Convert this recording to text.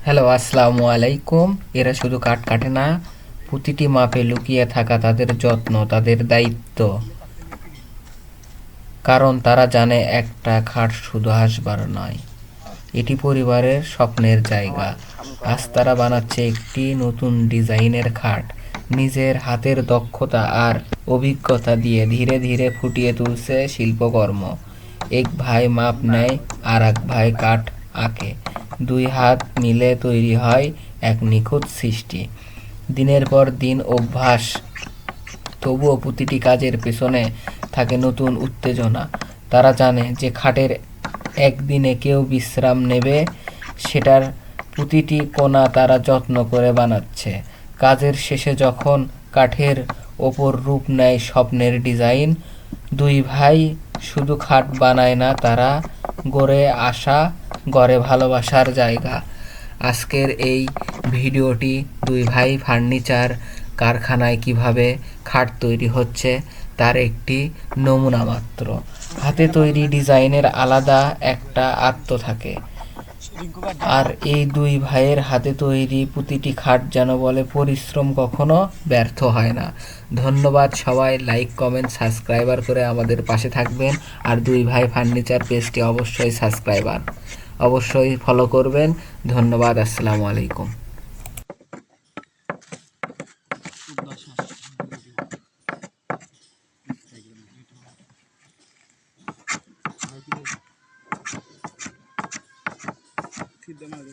Hello, আসসালামু আলাইকুম। এরা শুধু কাঠ কাটে না, প্রতিটি মাপে লুকিয়ে থাকা তাদের যত্ন, তাদের দায়িত্ব। কারণ তারা জানে একটা খাট শুধু আসবার নয়, এটি পরিবারের স্বপ্নের জায়গা। আজ তারা বানাচ্ছে একটি নতুন ডিজাইনের খাট, নিজের হাতের দক্ষতা আর অভিজ্ঞতা দিয়ে ধীরে ধীরে ফুটিয়ে তুলছে শিল্পকর্ম। এক ভাই মাপ নেয় আর এক ভাই কাঠ আঁকে, দুই হাত মিলে তৈরি হয় এক নিখুঁত সৃষ্টি। দিনের পর দিন অভ্যাস, তবুও প্রতিটি কাজের পেছনে থাকে নতুন উত্তেজনা। তারা জানে যে খাটের একদিনে কেউ বিশ্রাম নেবে, সেটার প্রতিটি কোণা তারা যত্ন করে বানাচ্ছে। কাজের শেষে যখন কাঠের ওপর রূপ নেয় স্বপ্নের ডিজাইন, দুই ভাই শুধু খাট বানায় না, তারা গড়ে আসা গড়ে ভালোবাসার জায়গা। আজকের এই ভিডিওটি দুই ভাই ফার্নিচার কারখানায় কিভাবে খাট তৈরি হচ্ছে তার একটি নমুনা মাত্র। হাতে তৈরি ডিজাইনের আলাদা একটা আত্ম থাকে, আর এই দুই ভাইয়ের হাতে তৈরি প্রতিটি খাট যেন বলে পরিশ্রম কখনো ব্যর্থ হয় না। ধন্যবাদ সবাই, লাইক কমেন্ট সাবস্ক্রাইবার করে আমাদের পাশে থাকবেন। আর দুই ভাই ফার্নিচার পেজটি অবশ্যই ফলো করবেন। ধন্যবাদ, আসসালামু আলাইকুম। সিদ্ধ মাছ